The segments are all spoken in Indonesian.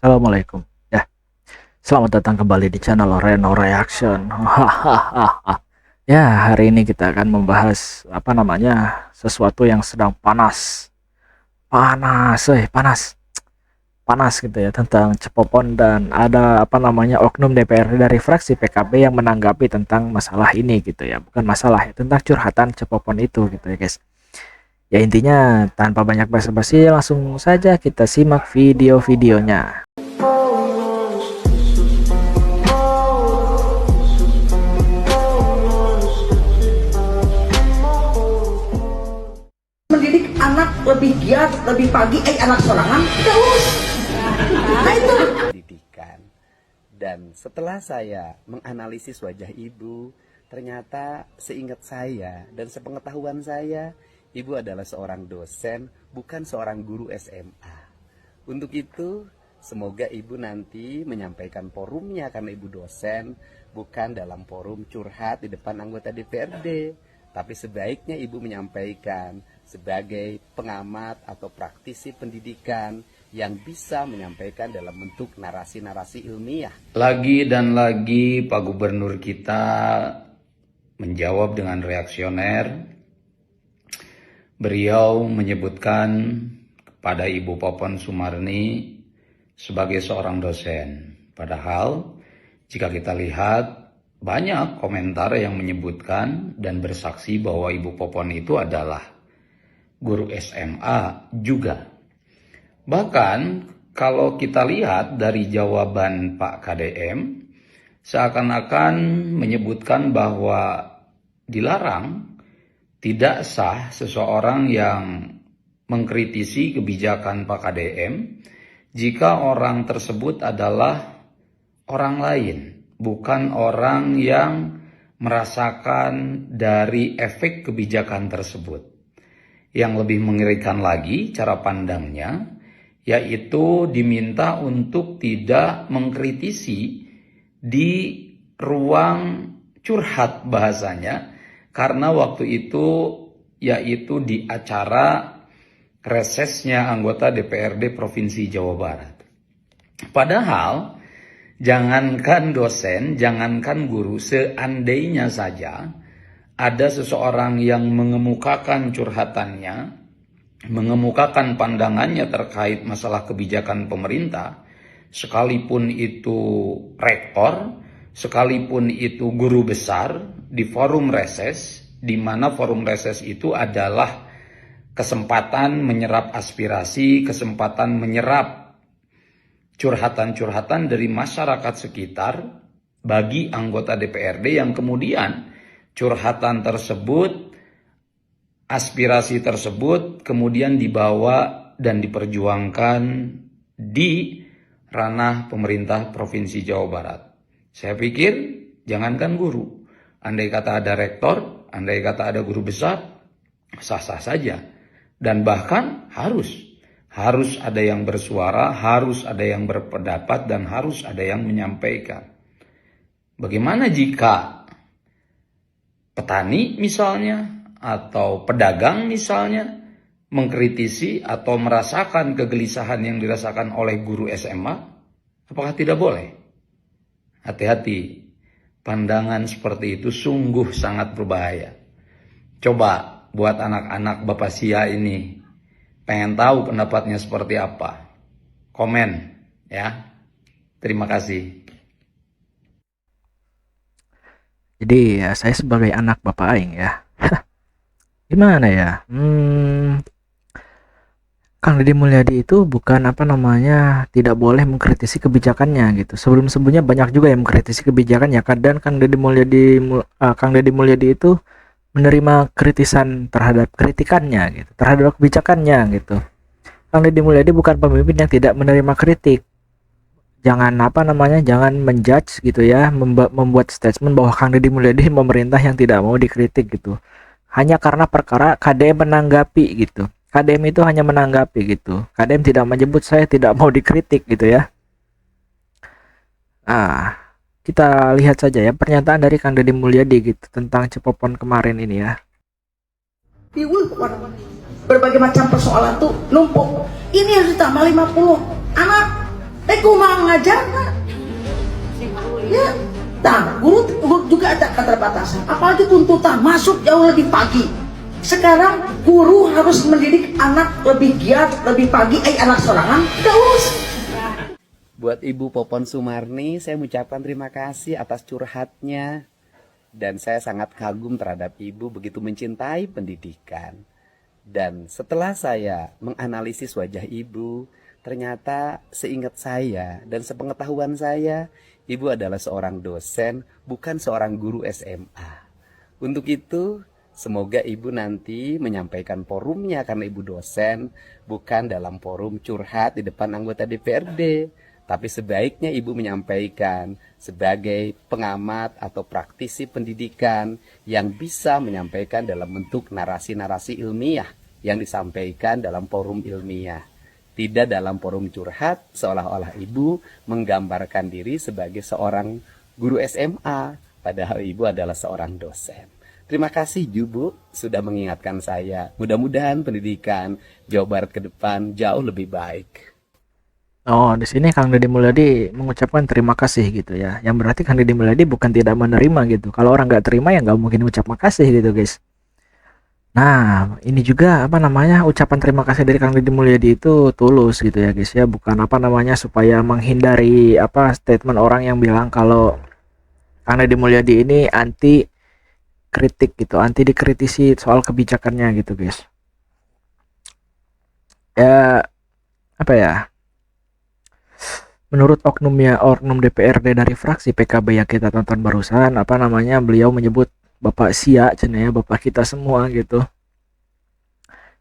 Assalamualaikum. Ya, selamat datang kembali di channel Reno Reaction. Hahaha. Ya, hari ini kita akan membahas sesuatu yang sedang panas. Panas. Panas gitu ya, tentang Cepopon, dan ada oknum DPRD dari fraksi PKB yang menanggapi tentang masalah ini gitu ya. Bukan masalah ya, tentang curhatan Cepopon itu gitu ya, guys. Ya, intinya tanpa banyak basa-basi langsung saja kita simak video-videonya. Mendidik anak lebih giat, lebih pagi, anak sorangan, gak urus. Nah itu. Pendidikan. Dan setelah saya menganalisis wajah ibu, ternyata seingat saya dan sepengetahuan saya, ibu adalah seorang dosen, bukan seorang guru SMA. Untuk itu, semoga ibu nanti menyampaikan forumnya karena ibu dosen, bukan dalam forum curhat di depan anggota DPRD. Tapi sebaiknya ibu menyampaikan sebagai pengamat atau praktisi pendidikan yang bisa menyampaikan dalam bentuk narasi-narasi ilmiah. Lagi dan lagi Pak Gubernur kita menjawab dengan reaksioner. Beliau menyebutkan kepada Ibu Popon Sumarni sebagai seorang dosen. Padahal jika kita lihat banyak komentar yang menyebutkan dan bersaksi bahwa Ibu Popon itu adalah guru SMA juga. Bahkan kalau kita lihat dari jawaban Pak KDM, seakan-akan menyebutkan bahwa dilarang, tidak sah seseorang yang mengkritisi kebijakan Pak KDM jika orang tersebut adalah orang lain, bukan orang yang merasakan dari efek kebijakan tersebut. Yang lebih mengerikan lagi cara pandangnya, yaitu diminta untuk tidak mengkritisi di ruang curhat bahasanya, karena waktu itu yaitu di acara resesnya anggota DPRD Provinsi Jawa Barat. Padahal jangankan dosen, jangankan guru, seandainya saja ada seseorang yang mengemukakan curhatannya, mengemukakan pandangannya terkait masalah kebijakan pemerintah, sekalipun itu rektor, sekalipun itu guru besar di forum reses, di mana forum reses itu adalah kesempatan menyerap aspirasi, kesempatan menyerap curhatan-curhatan dari masyarakat sekitar bagi anggota DPRD yang kemudian curhatan tersebut, aspirasi tersebut kemudian dibawa dan diperjuangkan di ranah pemerintah Provinsi Jawa Barat. Saya pikir jangankan guru, andai kata ada rektor, andai kata ada guru besar, sah-sah saja. Dan bahkan harus ada yang bersuara, harus ada yang berpendapat, dan harus ada yang menyampaikan. Bagaimana jika petani misalnya, atau pedagang misalnya, mengkritisi atau merasakan kegelisahan yang dirasakan oleh guru SMA? Apakah tidak boleh? Hati-hati, pandangan seperti itu sungguh sangat berbahaya. Coba buat anak-anak Bapak Sia ini, pengen tahu pendapatnya seperti apa? Komen ya. Terima kasih. Jadi ya, saya sebagai anak Bapak Aing ya. Gimana ya? Kang Deddy Mulyadi itu bukan tidak boleh mengkritisi kebijakannya gitu. Sebelum-sebelumnya banyak juga yang mengkritisi kebijakannya. Kadang Kang Deddy Mulyadi itu menerima kritisan terhadap kritikannya gitu, terhadap kebijakannya gitu. Kang Deddy Mulyadi bukan pemimpin yang tidak menerima kritik. Jangan jangan menjudge gitu ya, membuat statement bahwa Kang Deddy Mulyadi pemerintah yang tidak mau dikritik gitu. Hanya karena perkara KDM menanggapi gitu. KDM itu hanya menanggapi gitu. KDM tidak menyebut saya tidak mau dikritik gitu ya. Kita lihat saja ya pernyataan dari Kang Deddy Mulyadi gitu tentang Cepopon kemarin ini ya. Berbagai macam persoalan tuh numpuk. Ini harus ditambah 50 anak. kumaha ngajarna. Ya, nah, guru juga ada keterbatasan. Apalagi tuntutan masuk jauh lebih pagi. Sekarang guru harus mendidik anak lebih giat, lebih pagi. Anak sorangan, terus. Buat Ibu Popon Sumarni, saya mengucapkan terima kasih atas curhatnya. Dan saya sangat kagum terhadap Ibu begitu mencintai pendidikan. Dan setelah saya menganalisis wajah Ibu, ternyata seingat saya dan sepengetahuan saya, Ibu adalah seorang dosen, bukan seorang guru SMA. Untuk itu, semoga Ibu nanti menyampaikan forumnya karena Ibu dosen, bukan dalam forum curhat di depan anggota DPRD. Tapi sebaiknya Ibu menyampaikan sebagai pengamat atau praktisi pendidikan yang bisa menyampaikan dalam bentuk narasi-narasi ilmiah yang disampaikan dalam forum ilmiah. Tidak dalam forum curhat seolah-olah Ibu menggambarkan diri sebagai seorang guru SMA, padahal Ibu adalah seorang dosen. Terima kasih Bu sudah mengingatkan saya. Mudah-mudahan pendidikan Jawa Barat ke depan jauh lebih baik. Oh, di sini Kang Deddy Mulyadi mengucapkan terima kasih gitu ya. Yang berarti Kang Deddy Mulyadi bukan tidak menerima gitu. Kalau orang nggak terima ya nggak mungkin ucap makasih gitu guys. Nah, ini juga apa namanya, ucapan terima kasih dari Kang Deddy Mulyadi itu tulus gitu ya guys ya. Bukan apa namanya supaya menghindari apa statement orang yang bilang kalau Kang Deddy Mulyadi ini anti kritik gitu, anti dikritisi soal kebijakannya gitu guys. Ya apa ya? Menurut oknum DPRD dari fraksi PKB yang kita tonton barusan, apa namanya, beliau menyebut Bapak Sia, cenanya Bapak kita semua gitu.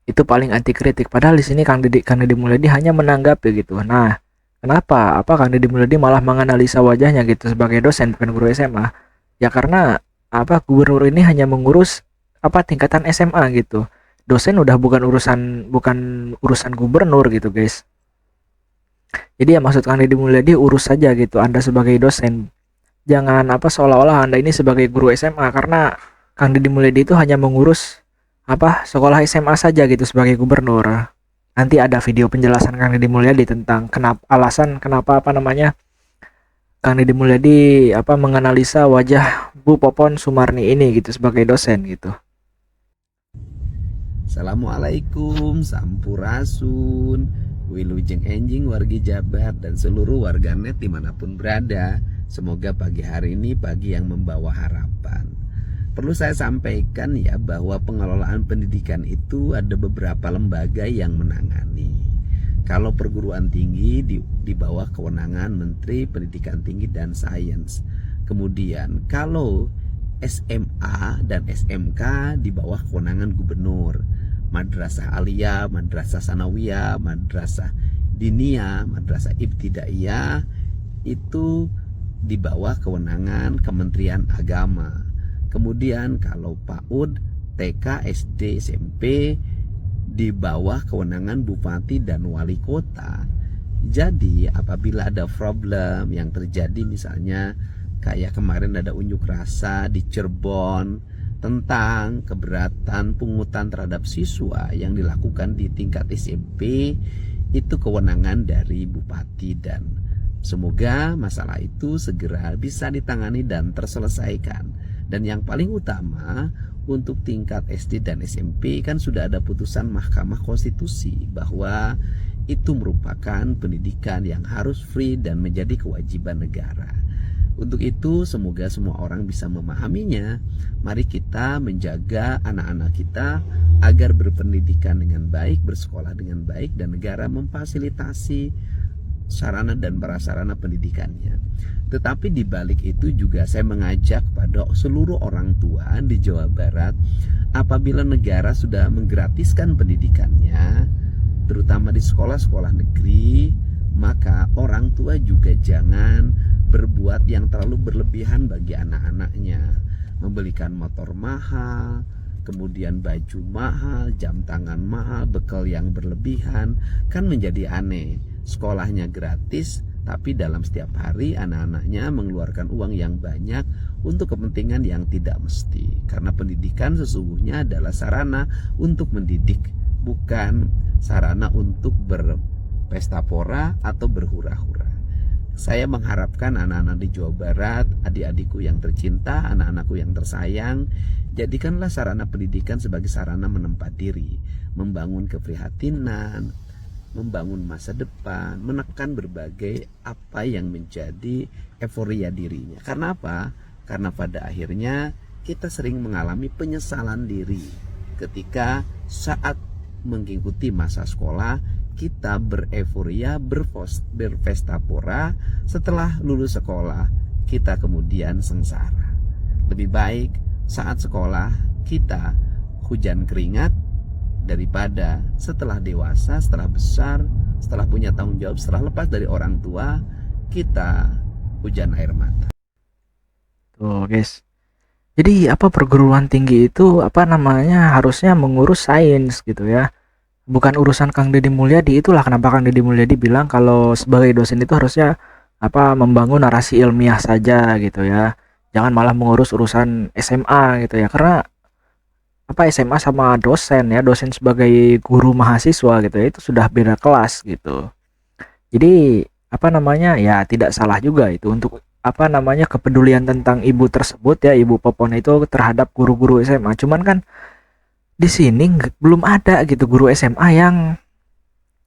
Itu paling anti kritik. Padahal di sini Kang Deddy Mulyadi hanya menanggapi gitu. Nah, kenapa? Apa Kang Deddy Mulyadi malah menganalisa wajahnya gitu sebagai dosen bukan guru SMA? Ya karena apa, gubernur ini hanya mengurus apa tingkatan SMA gitu. Dosen udah bukan urusan gubernur gitu guys. Jadi ya maksud Kang Deddy Mulyadi urus saja gitu Anda sebagai dosen. Jangan apa seolah-olah Anda ini sebagai guru SMA, karena Kang Deddy Mulyadi itu hanya mengurus apa sekolah SMA saja gitu sebagai gubernur. Nanti ada video penjelasan Kang Deddy Mulyadi tentang alasan kenapa apa namanya Kang Deddy Mulyadi apa menganalisa wajah Bu Popon Sumarni ini gitu sebagai dosen gitu. Assalamualaikum, sampurasun, wilujeng enjing wargi Jabar dan seluruh warganet dimanapun berada. Semoga pagi hari ini pagi yang membawa harapan. Perlu saya sampaikan ya bahwa pengelolaan pendidikan itu ada beberapa lembaga yang menangani. Kalau perguruan tinggi di bawah kewenangan Menteri Pendidikan Tinggi dan Sains. Kemudian kalau SMA dan SMK di bawah kewenangan gubernur. Madrasah Aliyah, Madrasah Sanawiyah, Madrasah Diniyah, Madrasah Ibtidaiyah itu di bawah kewenangan Kementerian Agama. Kemudian kalau PAUD, TK, SD, SMP di bawah kewenangan Bupati dan Wali Kota. Jadi apabila ada problem yang terjadi, misalnya kayak kemarin ada unjuk rasa di Cirebon tentang keberatan pungutan terhadap siswa yang dilakukan di tingkat SMP, itu kewenangan dari Bupati, dan semoga masalah itu segera bisa ditangani dan terselesaikan. Dan yang paling utama untuk tingkat SD dan SMP kan sudah ada putusan Mahkamah Konstitusi bahwa itu merupakan pendidikan yang harus free dan menjadi kewajiban negara. Untuk itu semoga semua orang bisa memahaminya. Mari kita menjaga anak-anak kita agar berpendidikan dengan baik, bersekolah dengan baik, dan negara memfasilitasi sarana dan prasarana pendidikannya. Tetapi di balik itu juga saya mengajak pada seluruh orang tua di Jawa Barat, apabila negara sudah menggratiskan pendidikannya, terutama di sekolah-sekolah negeri, maka orang tua juga jangan berbuat yang terlalu berlebihan bagi anak-anaknya. Membelikan motor mahal, kemudian baju mahal, jam tangan mahal, bekal yang berlebihan, kan menjadi aneh. Sekolahnya gratis, tapi dalam setiap hari anak-anaknya mengeluarkan uang yang banyak untuk kepentingan yang tidak mesti. Karena pendidikan sesungguhnya adalah sarana untuk mendidik, bukan sarana untuk berpesta pora atau berhura-hura. Saya mengharapkan anak-anak di Jawa Barat, adik-adikku yang tercinta, anak-anakku yang tersayang, jadikanlah sarana pendidikan sebagai sarana menempa diri, membangun keprihatinan, membangun masa depan, menekan berbagai apa yang menjadi euforia dirinya. Karena apa? Karena pada akhirnya kita sering mengalami penyesalan diri ketika saat mengikuti masa sekolah kita bereforia, berpesta pora. Setelah lulus sekolah kita kemudian sengsara. Lebih baik saat sekolah kita hujan keringat daripada setelah dewasa, setelah besar, setelah punya tanggung jawab, setelah lepas dari orang tua, kita hujan air mata. Tuh guys, jadi apa perguruan tinggi itu apa namanya harusnya mengurus sains gitu ya, bukan urusan Kang Deddy Mulyadi. Itulah kenapa Kang Deddy Mulyadi bilang kalau sebagai dosen itu harusnya apa membangun narasi ilmiah saja gitu ya, jangan malah mengurus urusan SMA gitu ya. Karena apa SMA sama dosen ya, dosen sebagai guru mahasiswa gitu ya, itu sudah beda kelas gitu. Jadi apa namanya ya tidak salah juga itu untuk apa namanya kepedulian tentang ibu tersebut ya, ibu Popon itu terhadap guru-guru SMA. Cuman kan di sini belum ada gitu guru SMA yang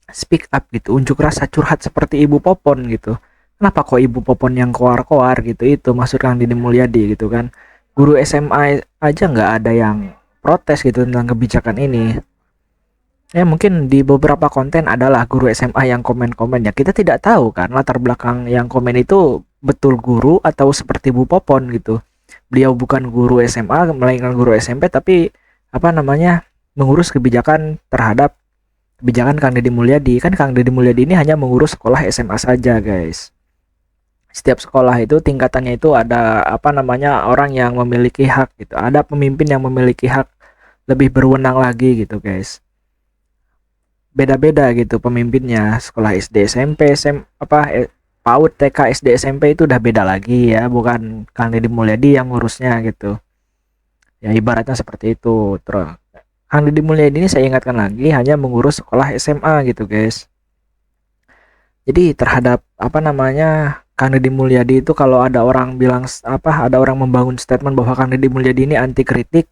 speak up gitu, unjuk rasa curhat seperti ibu Popon gitu. Kenapa kok ibu Popon yang koar-koar gitu, itu maksud Kang Deddy Mulyadi gitu kan. Guru SMA aja nggak ada yang protes gitu tentang kebijakan ini. Ya mungkin di beberapa konten adalah guru SMA yang komen-komen, ya kita tidak tahu kan latar belakang yang komen itu betul guru atau seperti Bu Popon gitu. Beliau bukan guru SMA melainkan guru SMP, tapi apa namanya mengurus kebijakan terhadap kebijakan Kang Deddy Mulyadi. Kan Kang Deddy Mulyadi ini hanya mengurus sekolah SMA saja guys. Setiap sekolah itu tingkatannya itu ada apa namanya orang yang memiliki hak gitu, ada pemimpin yang memiliki hak lebih berwenang lagi gitu guys. Beda-beda gitu pemimpinnya, sekolah SD SMP PAUD TK SD SMP itu udah beda lagi ya, bukan Kang Deddy Mulyadi yang ngurusnya gitu ya, ibaratnya seperti itu. Terus Kang Deddy Mulyadi ini saya ingatkan lagi hanya mengurus sekolah SMA gitu guys. Jadi terhadap apa namanya Kang Deddy Mulyadi itu, kalau ada orang bilang ada orang membangun statement bahwa Kang Deddy Mulyadi ini anti kritik,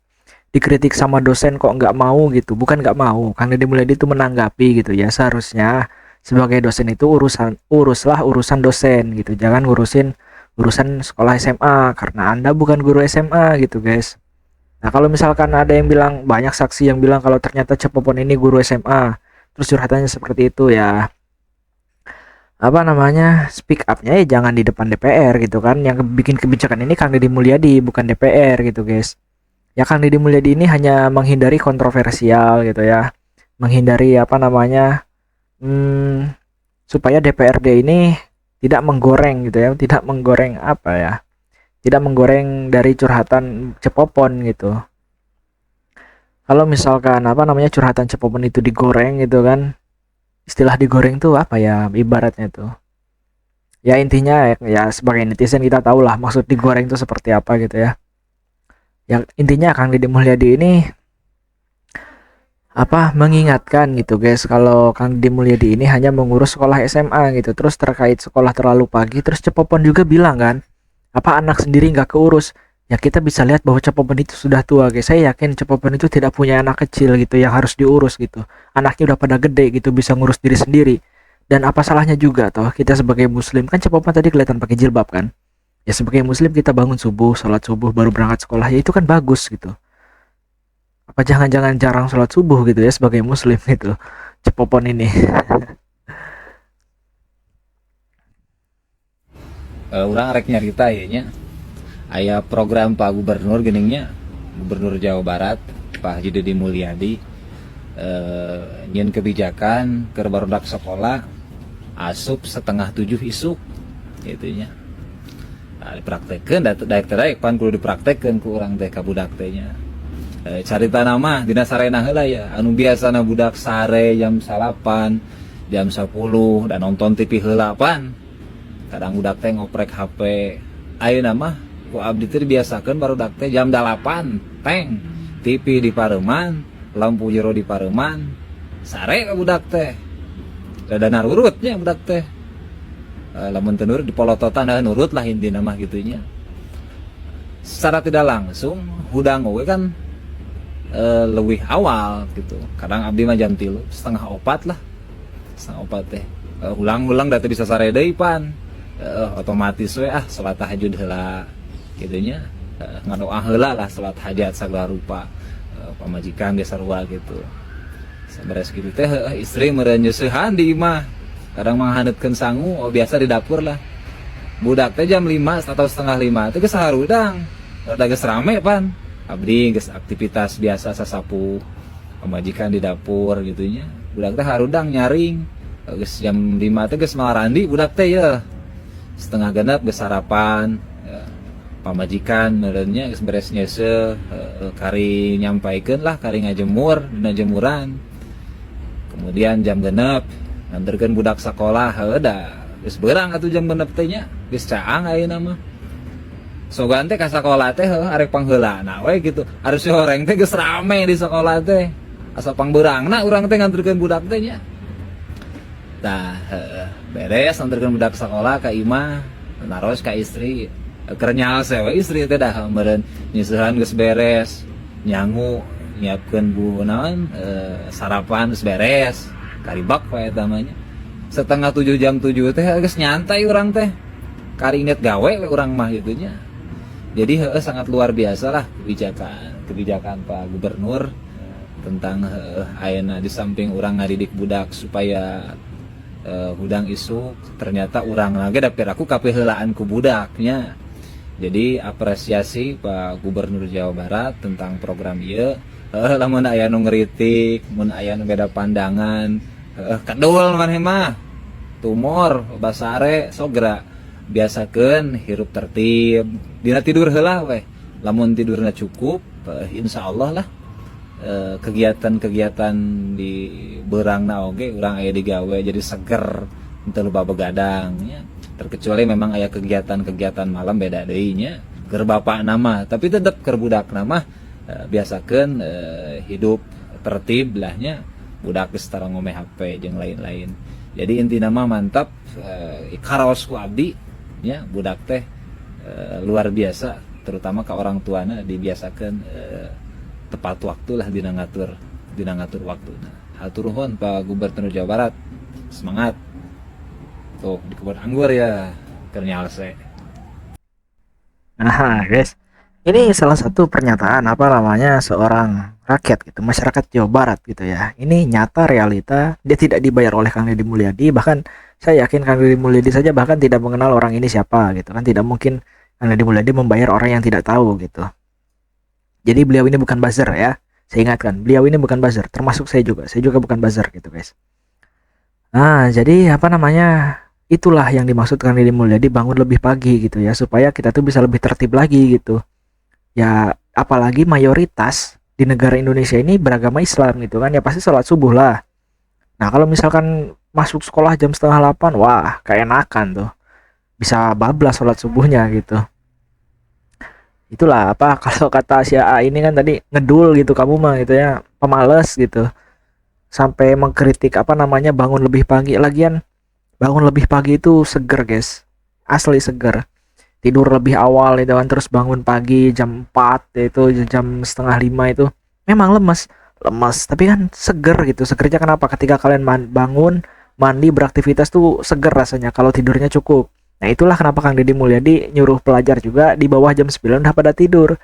dikritik sama dosen kok nggak mau gitu. Bukan nggak mau, Kang Deddy Mulyadi itu menanggapi gitu ya, seharusnya sebagai dosen itu uruslah urusan dosen gitu, jangan ngurusin urusan sekolah SMA karena Anda bukan guru SMA gitu guys. Nah kalau misalkan ada yang bilang, banyak saksi yang bilang kalau ternyata Cepopon ini guru SMA terus curhatannya seperti itu ya, apa namanya speak up-nya ya jangan di depan DPR gitu kan. Yang bikin kebijakan ini Kang Deddy Mulyadi bukan DPR gitu guys. Ya Kang Deddy Mulyadi ini hanya menghindari kontroversial gitu ya, menghindari apa namanya supaya DPRD ini tidak menggoreng gitu ya, tidak menggoreng apa ya, tidak menggoreng dari curhatan Cepopon gitu. Kalau misalkan apa namanya curhatan Cepopon itu digoreng gitu kan, istilah digoreng tuh apa ya ibaratnya tuh ya, intinya ya sebagai netizen kita tahu lah maksud digoreng itu seperti apa gitu ya. Yang intinya Kang Deddy Mulyadi ini apa mengingatkan gitu guys, kalau Kang Deddy Mulyadi ini hanya mengurus sekolah SMA gitu. Terus terkait sekolah terlalu pagi, terus Cepopon juga bilang kan apa anak sendiri nggak keurus. Ya kita bisa lihat bahwa Cepopon itu sudah tua guys. Saya yakin Cepopon itu tidak punya anak kecil gitu yang harus diurus gitu. Anaknya udah pada gede gitu, bisa ngurus diri sendiri. Dan apa salahnya juga toh kita sebagai muslim, kan Cepopon tadi kelihatan pakai jilbab kan. Ya sebagai muslim kita bangun subuh, sholat subuh baru berangkat sekolah, ya itu kan bagus gitu. Apa jangan-jangan jarang sholat subuh gitu ya sebagai muslim gitu Cepopon ini. Orang rek nyarita ya, aya program Pak Gubernur geningnya, Gubernur Jawa Barat Pak Haji Deddy Mulyadi nyen kebijakan keur barudak sekolah asup 6:30 isuk gitu nya. Nah, dipraktekkeun daek pan kudu dipraktekkeun ku urang teh ka budak teh nya. Carita nama dina sarena heula ya, anu biasana budak sare jam 8, jam 10 dan nonton TV heula pan. Kadang budak teh ngoprek HP. Ayeuna mah ku abdi teh dibiasakeun barudak teh jam 8 teng TV di pareuman, lampu jero di pareuman, sare ka budak teh. Rada narurutnya budak teh. lamun teu nurut dipolototan nurut lah intina mah gitunya. Secara tidak langsung hudang we kan lebih awal gitu. Kadang abdi mah jam 3:30 lah. 3:30 teh. Ulang-ulang da teu bisa sare deui pan. Otomatis we salat tahajud heula gitunya. Ngadoa heula lah salat hajat sagala rupa. Pamajikan ge sarua gitu. Saberes gitu teh istri meureun nyeusehan di imah. Kadang mah handeukeun sangu biasa di dapur lah. Budak teh jam 5 atau 4:30 teh geus saharudang. Rada geus rame pan. Abdi geus aktivitas biasa sasapu pamajikan di dapur gitunya. Budak teh harudang nyaring. Geus jam 5 teh geus malarandi budak teh ya. 5:30 geus sarapan. Pamajikan meureunnya geus beres nyeuse kari nyampaikeun lah kari ngajemur dina jemuran. Kemudian jam 6 nganterkeun budak sakolah da geus beurang atuh jam 6 teh nya geus caang ayeuna mah. Sogan teh ka sakolah teh arek pangheulana we gitu. Harus horeng teh geus rame di sakolah teh. Asa pangbeurangna urang teh nganterkeun budak teh nya. Tah beres nganterkeun budak sakolah ka imah naros ka istri. Keur nyaose we istri teh dah meureun nyeusehan geus beres. Nyangu nyiapkeun naon sarapan geus beres. Karibak we eta mah nya. 6:30 jam 7 teh geus nyantai urang teh. Kari inget gawe we urang mah gitu nya. Jadi sangat luar biasa lah kebijakan Pak Gubernur tentang ayeuna di samping urang ngadidik budak supaya hudang isuk ternyata urang lagi dapet aku kapiheulaan ku budaknya. Jadi apresiasi Pak Gubernur Jawa Barat tentang program ieu. Lamun aya nu ngritik, mun aya nu beda pandangan, kedul maneh mah. Tumor basare sogera biasakeun hirup tertib dina tidur heula we. Lamun tidurna cukup insyaallah lah kegiatan-kegiatan di beurangna oge urang aya digawe jadi seger teu loba begadang nya. Terkecuali memang aya kegiatan-kegiatan malam beda deui nya. Keur bapakna mah tapi tetep keur budakna mah biasakeun hidup tertib lah nya. Budak geus tara ngomeh HP jeung lain-lain. Jadi intina mah mantap karaos ku abdi nya budak teh luar biasa terutama ke orang tuana dibiasakan tepat waktu lah dina ngatur waktu. Hatur nuhun Pak Gubernur Jawa Barat. Semangat. Tuh di kebun anggur ya keur nyalse. Nah, guys. Ini salah satu pernyataan seorang rakyat gitu, masyarakat Jawa Barat gitu ya. Ini nyata realita, dia tidak dibayar oleh Kang Deddy Mulyadi, bahkan saya yakin Kang Deddy Mulyadi saja bahkan tidak mengenal orang ini siapa gitu kan. Tidak mungkin Kang Deddy Mulyadi membayar orang yang tidak tahu gitu. Jadi beliau ini bukan buzzer ya. Saya ingatkan, beliau ini bukan buzzer, termasuk saya juga. Saya juga bukan buzzer gitu, guys. Nah, jadi itulah yang dimaksud Kang Deddy Mulyadi bangun lebih pagi gitu ya, supaya kita tuh bisa lebih tertib lagi gitu. Ya apalagi mayoritas di negara Indonesia ini beragama Islam gitu kan, ya pasti sholat subuh lah. Nah kalau misalkan masuk sekolah jam 7:30, wah keenakan tuh, bisa bablas sholat subuhnya gitu. Itulah kalau kata si A ini kan tadi ngedul gitu kamu mah gitu ya, pemales gitu, sampai mengkritik bangun lebih pagi. Lagian bangun lebih pagi itu seger guys, asli seger. Tidur lebih awal itu kan, terus bangun pagi jam 4 itu jam 4:30 itu memang lemes tapi kan seger gitu. Segernya kenapa? Ketika kalian bangun mandi beraktivitas tuh seger rasanya kalau tidurnya cukup. Nah itulah kenapa Kang Deddy Mulyadi nyuruh pelajar juga di bawah jam 9 udah pada tidur,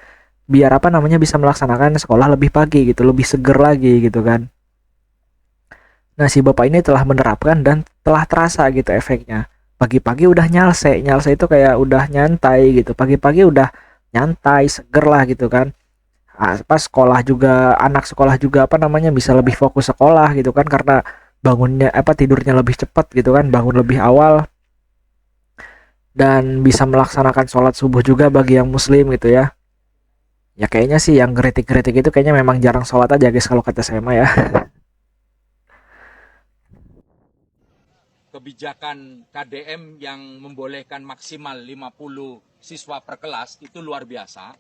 biar bisa melaksanakan sekolah lebih pagi gitu, lebih seger lagi gitu kan. Nah si bapak ini telah menerapkan dan telah terasa gitu efeknya. Pagi-pagi udah nyalse itu kayak udah nyantai gitu, pagi-pagi udah nyantai seger lah gitu kan. Pas sekolah juga, anak sekolah juga bisa lebih fokus sekolah gitu kan, karena bangunnya tidurnya lebih cepat gitu kan, bangun lebih awal, dan bisa melaksanakan sholat subuh juga bagi yang muslim gitu ya. Ya kayaknya sih yang kritik-kritik itu kayaknya memang jarang sholat aja guys kalau kata saya mah ya. Kebijakan KDM yang membolehkan maksimal 50 siswa per kelas itu luar biasa.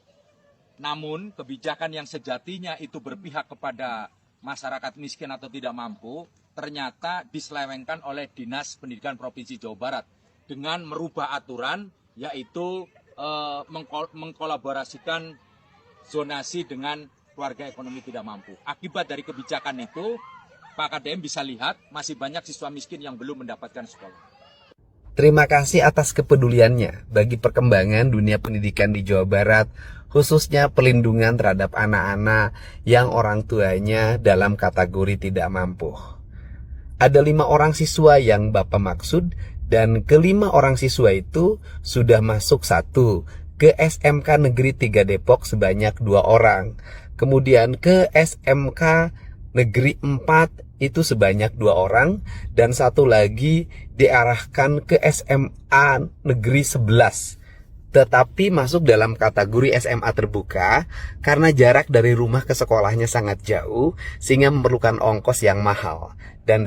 Namun kebijakan yang sejatinya itu berpihak kepada masyarakat miskin atau tidak mampu ternyata diselewengkan oleh Dinas Pendidikan Provinsi Jawa Barat dengan merubah aturan, yaitu mengkolaborasikan zonasi dengan keluarga ekonomi tidak mampu. Akibat dari kebijakan itu, Pak KDM bisa lihat masih banyak siswa miskin yang belum mendapatkan sekolah. Terima kasih atas kepeduliannya bagi perkembangan dunia pendidikan di Jawa Barat, khususnya perlindungan terhadap anak-anak yang orang tuanya dalam kategori tidak mampu. Ada 5 orang siswa yang Bapak maksud, dan ke-5 orang siswa itu sudah masuk 1 ke SMK Negeri 3 Depok sebanyak 2 orang. Kemudian ke SMK Negeri 4 itu sebanyak 2 orang, dan 1 lagi diarahkan ke SMA Negeri 11. Tetapi masuk dalam kategori SMA terbuka karena jarak dari rumah ke sekolahnya sangat jauh sehingga memerlukan ongkos yang mahal. Dan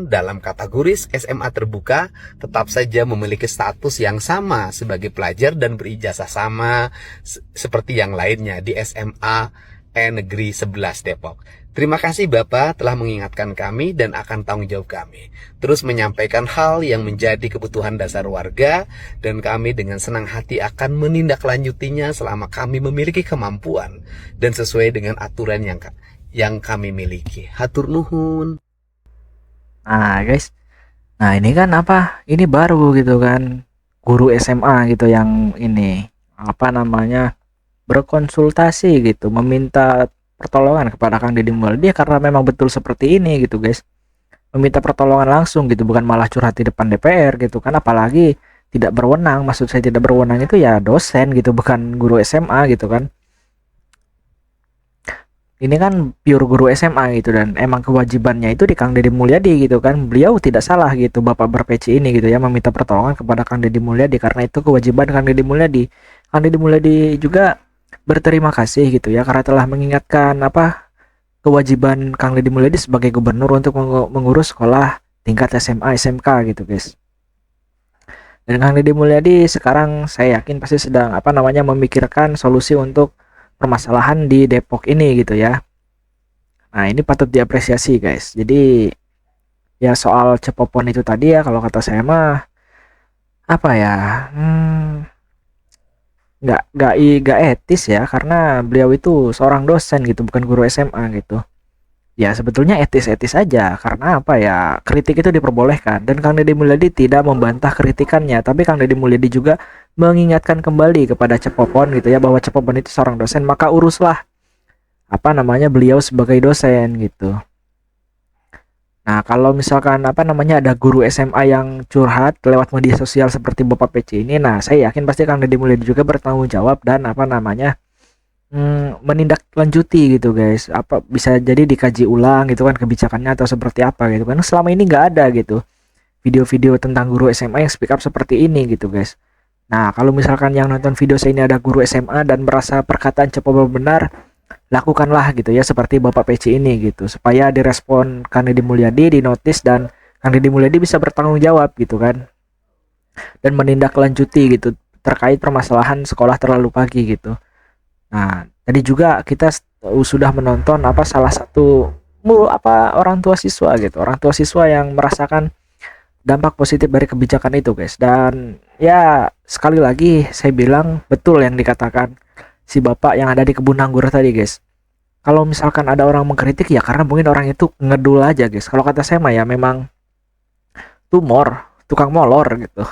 dalam kategori SMA terbuka tetap saja memiliki status yang sama sebagai pelajar dan berijazah sama seperti yang lainnya di SMA Negeri 11 Depok. Terima kasih Bapak telah mengingatkan kami dan akan tanggung jawab kami terus menyampaikan hal yang menjadi kebutuhan dasar warga, dan kami dengan senang hati akan menindaklanjutinya selama kami memiliki kemampuan dan sesuai dengan aturan yang kami miliki. Hatur nuhun. Nah guys, nah ini kan apa, ini baru gitu kan, guru SMA gitu yang ini apa namanya berkonsultasi gitu, meminta pertolongan kepada Kang Deddy Mulyadi karena memang betul seperti ini gitu guys, meminta pertolongan langsung gitu, bukan malah curhat di depan DPR gitu kan. Apalagi tidak berwenang, maksud saya tidak berwenang itu ya dosen gitu, bukan guru SMA gitu kan. Ini kan pure guru SMA gitu, dan emang kewajibannya itu di Kang Deddy Mulyadi gitu kan. Beliau tidak salah gitu, Bapak berpeci ini gitu ya, meminta pertolongan kepada Kang Deddy Mulyadi karena itu kewajiban Kang Deddy Mulyadi. Kang Deddy Mulyadi juga berterima kasih gitu ya karena telah mengingatkan apa kewajiban Kang Deddy Mulyadi sebagai gubernur untuk mengurus sekolah tingkat SMA SMK gitu guys. Dan Kang Deddy Mulyadi sekarang saya yakin pasti sedang apa namanya memikirkan solusi untuk permasalahan di Depok ini gitu ya. Nah ini patut diapresiasi guys. Jadi ya soal cepopon itu tadi ya, kalau kata saya mah apa ya, nggak etis ya, karena beliau itu seorang dosen gitu, bukan guru SMA gitu. Ya sebetulnya etis-etis aja, karena apa ya, kritik itu diperbolehkan dan Kang Deddy Mulyadi tidak membantah kritikannya, tapi Kang Deddy Mulyadi juga mengingatkan kembali kepada Cepopon gitu ya, bahwa Cepopon itu seorang dosen, maka uruslah apa namanya beliau sebagai dosen gitu. Nah kalau misalkan apa namanya ada guru SMA yang curhat lewat media sosial seperti Bapak PC ini, nah saya yakin pasti Kang Deddy Mulyadi juga bertanggung jawab dan apa namanya menindaklanjuti gitu guys. Apa bisa jadi dikaji ulang gitu kan kebijakannya atau seperti apa gitu kan. Selama ini nggak ada gitu video-video tentang guru SMA yang speak up seperti ini gitu guys. Nah kalau misalkan yang nonton video saya ini ada guru SMA dan merasa perkataan Cepopon benar, lakukanlah gitu ya seperti Bapak PC ini gitu, supaya direspon Kang Deddy Mulyadi, dinotis, dan Kang Deddy Mulyadi bisa bertanggung jawab gitu kan, dan menindaklanjuti gitu terkait permasalahan sekolah terlalu pagi gitu. Nah tadi juga kita sudah menonton apa salah satu orang tua siswa gitu, orang tua siswa yang merasakan dampak positif dari kebijakan itu guys. Dan ya sekali lagi saya bilang betul yang dikatakan si bapak yang ada di kebun anggur tadi guys. Kalau misalkan ada orang mengkritik ya karena mungkin orang itu ngedul aja guys. Kalau kata saya mah ya memang tukang molor gitu.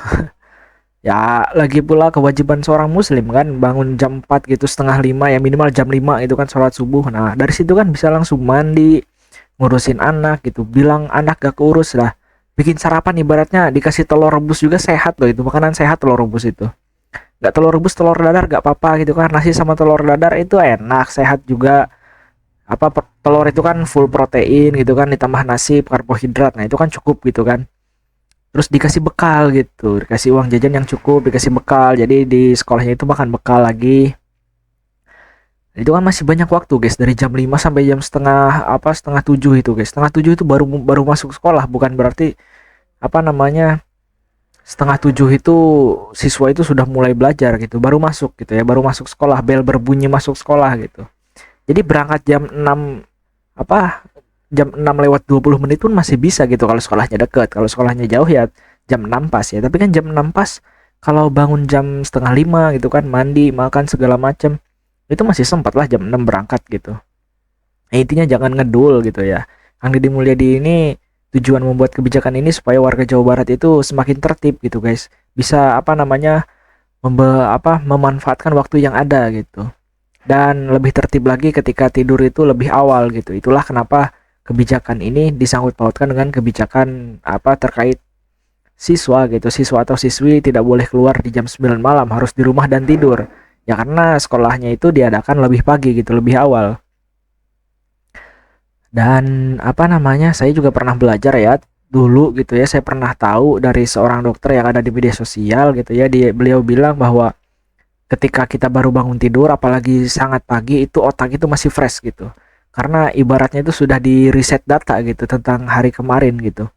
Ya lagi pula kewajiban seorang muslim kan bangun jam 4 gitu, setengah 5 ya, minimal jam 5 itu kan sholat subuh. Nah dari situ kan bisa langsung mandi, ngurusin anak gitu, bilang anak gak keurus lah, bikin sarapan ibaratnya dikasih telur rebus juga sehat loh, itu makanan sehat telur rebus itu. Nggak telur rebus, telur dadar gak apa-apa gitu kan, nasi sama telur dadar itu enak, sehat juga. Apa telur itu kan full protein gitu kan, ditambah nasi karbohidrat, nah itu kan cukup gitu kan. Terus dikasih bekal gitu, dikasih uang jajan yang cukup, dikasih bekal, jadi di sekolahnya itu makan bekal lagi. Itu kan masih banyak waktu guys, dari jam 5 sampai jam setengah 7 itu guys. Setengah 7 itu baru masuk sekolah, bukan berarti apa namanya setengah 7 itu siswa itu sudah mulai belajar gitu, baru masuk gitu ya, baru masuk sekolah, bel berbunyi masuk sekolah gitu. Jadi berangkat jam 6 jam 6 lewat 20 menit pun masih bisa gitu kalau sekolahnya dekat. Kalau sekolahnya jauh ya jam 6 pas ya, tapi kan jam 6 pas kalau bangun jam setengah 5 gitu kan, mandi, makan segala macam, itu masih sempat lah jam 6 berangkat gitu. Nah, intinya jangan ngedul gitu ya. Kang Deddy Mulyadi ini tujuan membuat kebijakan ini supaya warga Jawa Barat itu semakin tertib gitu guys. Bisa apa namanya memanfaatkan waktu yang ada gitu. Dan lebih tertib lagi ketika tidur itu lebih awal gitu. Itulah kenapa kebijakan ini disangkut pautkan dengan kebijakan terkait siswa gitu. Siswa atau siswi tidak boleh keluar di jam 9 malam, harus di rumah dan tidur. Ya karena sekolahnya itu diadakan lebih pagi gitu, lebih awal. Dan saya juga pernah belajar ya dulu gitu ya, saya pernah tahu dari seorang dokter yang ada di media sosial gitu ya, beliau bilang bahwa ketika kita baru bangun tidur apalagi sangat pagi itu otak itu masih fresh gitu. Karena ibaratnya itu sudah di reset data gitu tentang hari kemarin gitu.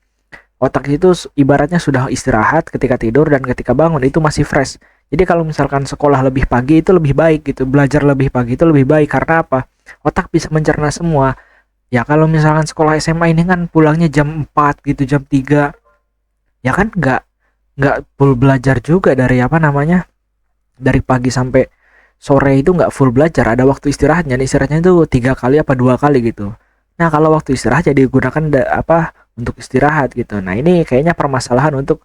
Otak itu ibaratnya sudah istirahat ketika tidur dan ketika bangun itu masih fresh. Jadi kalau misalkan sekolah lebih pagi itu lebih baik gitu, belajar lebih pagi itu lebih baik karena apa? Otak bisa mencerna semua. Ya kalau misalkan sekolah SMA ini kan pulangnya jam 4 gitu, jam 3. Ya kan nggak full belajar juga dari dari pagi sampai sore itu nggak full belajar, ada waktu istirahatnya. Istirahatnya itu 3 kali apa 2 kali gitu. Nah kalau waktu istirahat jadi digunakan untuk istirahat gitu. Nah ini kayaknya permasalahan untuk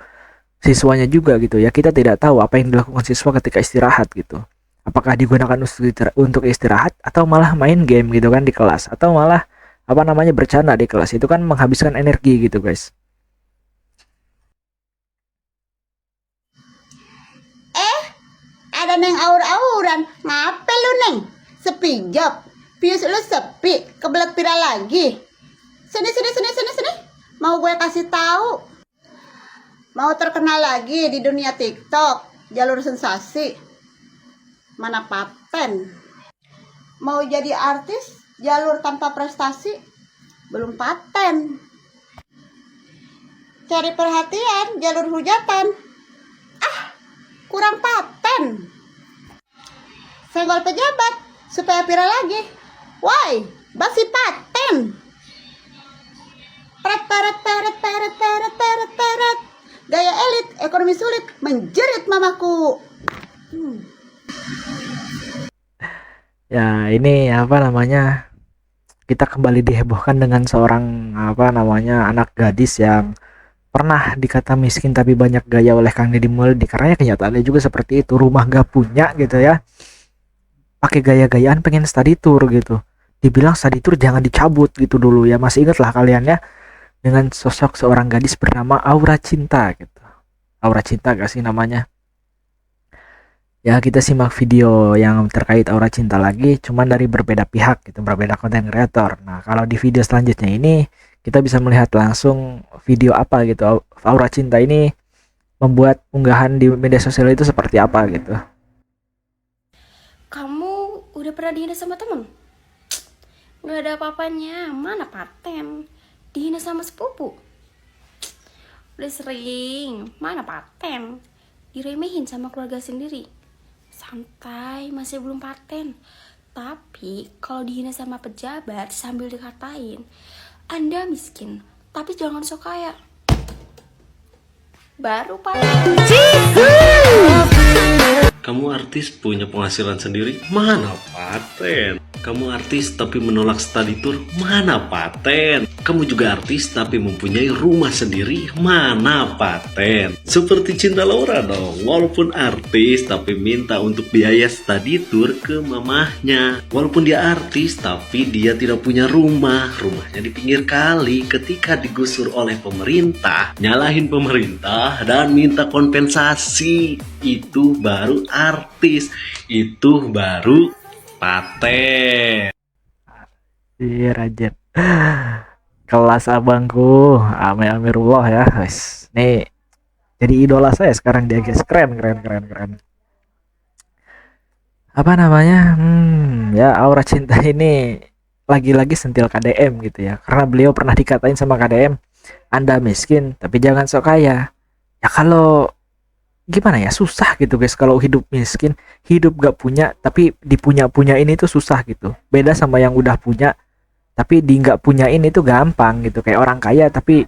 siswanya juga gitu ya. Kita tidak tahu apa yang dilakukan siswa ketika istirahat gitu. Apakah digunakan untuk istirahat atau malah main game gitu kan di kelas, atau malah bercanda di kelas. Itu kan menghabiskan energi gitu guys. Ada neng aur-auran, ngapain lu neng? Sepi job, pius lu sepi, kebelet pira lagi. Sini, mau gue kasih tahu. Mau terkenal lagi di dunia TikTok, jalur sensasi. Mana paten? Mau jadi artis, jalur tanpa prestasi, belum paten. Cari perhatian, jalur hujatan, kurang paten. Senggol pejabat supaya viral lagi, woi basi paten. Peret. Gaya elit, ekonomi sulit, menjerit mamaku. Ya ini kita kembali dihebohkan dengan seorang anak gadis yang pernah dikata miskin tapi banyak gaya oleh Kang Deddy Mulyadi, karena kenyataannya juga seperti itu. Rumah gak punya gitu ya, pakai gaya-gayaan pengen study tour gitu. Dibilang study tour jangan dicabut gitu dulu ya. Masih ingat lah kalian ya dengan sosok seorang gadis bernama Aura Cinta gitu. Aura Cinta gak sih namanya? Ya kita simak video yang terkait Aura Cinta lagi, cuman dari berbeda pihak gitu, berbeda konten kreator. Nah kalau di video selanjutnya ini kita bisa melihat langsung video apa gitu Aura Cinta ini membuat unggahan di media sosial itu seperti apa gitu. Kamu udah pernah dihina sama temen? Nggak ada apa-apanya, mana paten? Dihina sama sepupu? Udah sering, mana paten? Diremehin sama keluarga sendiri? Santai, masih belum paten. Tapi kalau dihina sama pejabat sambil dikatain, Anda miskin, tapi jangan sok kaya, baru paten. Kamu artis punya penghasilan sendiri? Mana paten? Kamu artis tapi menolak study tour? Mana paten? Kamu juga artis tapi mempunyai rumah sendiri? Mana paten? Seperti Cinta Laura dong, walaupun artis tapi minta untuk biaya study tour ke mamahnya. Walaupun dia artis tapi dia tidak punya rumah, rumahnya di pinggir kali. Ketika digusur oleh pemerintah, nyalahin pemerintah dan minta kompensasi. Itu baru artis, itu baru paten. Iya Rajet. Kelas abangku Amirullah ya guys. Nih jadi idola saya sekarang dia guys. Keren. Ya Aura Cinta ini lagi-lagi sentil KDM gitu ya. Karena beliau pernah dikatain sama KDM, Anda miskin tapi jangan sok kaya. Ya kalau gimana ya, susah gitu guys kalau hidup miskin, hidup gak punya tapi dipunya ini tuh susah gitu. Beda sama yang udah punya tapi di gak punyain itu gampang gitu. Kayak orang kaya tapi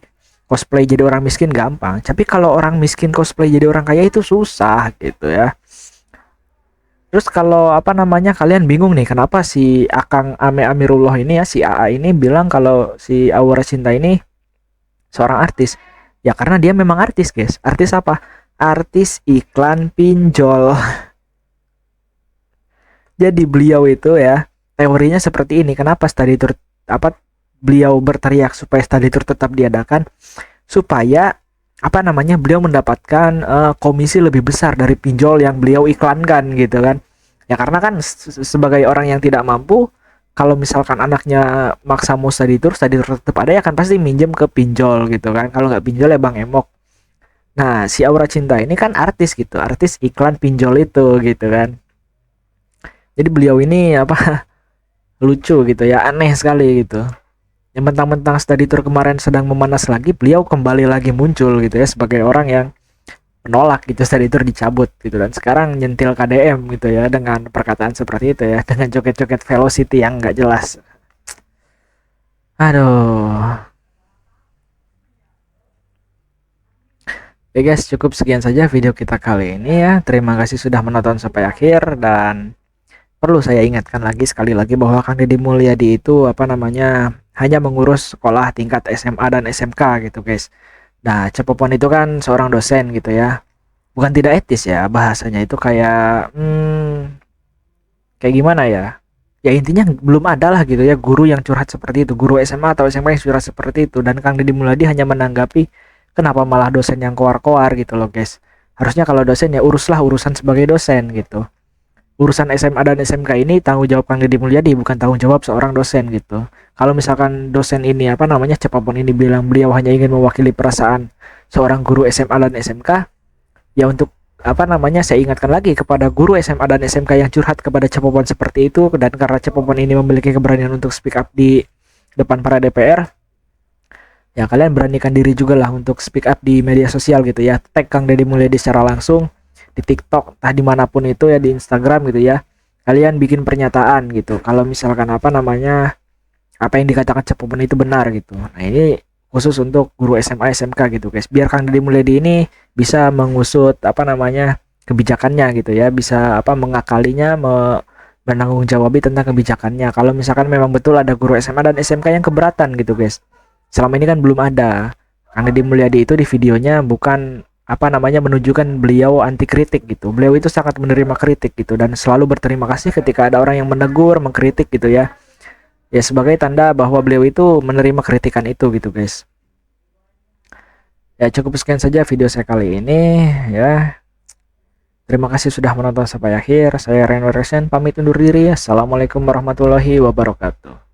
cosplay jadi orang miskin gampang, tapi kalau orang miskin cosplay jadi orang kaya itu susah gitu ya. Terus kalau apa namanya, kalian bingung nih kenapa si Akang Ame Amirullah ini ya, si AA ini bilang kalau si Aura Cinta ini seorang artis. Ya karena dia memang artis, guys. Artis apa? Artis iklan pinjol. Jadi beliau itu ya, teorinya seperti ini. Kenapa study tour apa beliau berteriak supaya study tour tetap diadakan? Supaya apa namanya, beliau mendapatkan komisi lebih besar dari pinjol yang beliau iklankan gitu kan. Ya karena kan sebagai orang yang tidak mampu, kalau misalkan anaknya maksa mau study tour tetap ada, ya kan pasti minjem ke pinjol gitu kan. Kalau nggak pinjol ya Bang Emok. Nah si Aura Cinta ini kan artis gitu, artis iklan pinjol itu gitu kan. Jadi beliau ini apa lucu gitu ya, aneh sekali gitu. Yang mentang-mentang study tour kemarin sedang memanas lagi, beliau kembali lagi muncul gitu ya sebagai orang yang menolak gitu study tour dicabut gitu, dan sekarang nyentil KDM gitu ya dengan perkataan seperti itu ya, dengan joget-joget Velocity yang nggak jelas. Aduh. Oke guys, cukup sekian saja video kita kali ini ya. Terima kasih sudah menonton sampai akhir, dan perlu saya ingatkan lagi sekali lagi bahwa Kang Deddy Mulyadi itu apa namanya, hanya mengurus sekolah tingkat SMA dan SMK gitu guys. Nah Cepopon itu kan seorang dosen gitu ya, bukan tidak etis ya bahasanya itu, kayak kayak gimana ya, ya intinya belum ada lah gitu ya guru yang curhat seperti itu, guru SMA atau SMK yang curhat seperti itu. Dan Kang Deddy Mulyadi hanya menanggapi, kenapa malah dosen yang koar-koar gitu loh guys. Harusnya kalau dosen ya uruslah urusan sebagai dosen gitu. Urusan SMA dan SMK ini tanggung jawab Kang Deddy Mulyadi, bukan tanggung jawab seorang dosen gitu. Kalau misalkan dosen ini apa namanya, Cepopon ini bilang beliau hanya ingin mewakili perasaan seorang guru SMA dan SMK, ya untuk apa namanya, saya ingatkan lagi kepada guru SMA dan SMK yang curhat kepada Cepopon seperti itu, dan karena Cepopon ini memiliki keberanian untuk speak up di depan para DPR, ya kalian beranikan diri juga lah untuk speak up di media sosial gitu ya. Tag Kang Deddy Mulyadi secara langsung di TikTok, entah dimanapun itu ya, di Instagram gitu ya. Kalian bikin pernyataan gitu kalau misalkan apa namanya, apa yang dikatakan Cepopon itu benar gitu. Nah ini khusus untuk guru SMA SMK gitu guys, biar Kang Deddy Mulyadi ini bisa mengusut apa namanya kebijakannya gitu ya, bisa apa mengakalinya, menanggung jawabi tentang kebijakannya. Kalau misalkan memang betul ada guru SMA dan SMK yang keberatan gitu guys. Selama ini kan belum ada. Kang Deddy Mulyadi itu di videonya bukan apa namanya menunjukkan beliau anti kritik gitu. Beliau itu sangat menerima kritik gitu, dan selalu berterima kasih ketika ada orang yang menegur, mengkritik gitu ya. Ya sebagai tanda bahwa beliau itu menerima kritikan itu gitu guys. Ya cukup sekian saja video saya kali ini ya. Terima kasih sudah menonton sampai akhir. Saya Renwer Resen pamit undur diri. Assalamualaikum warahmatullahi wabarakatuh.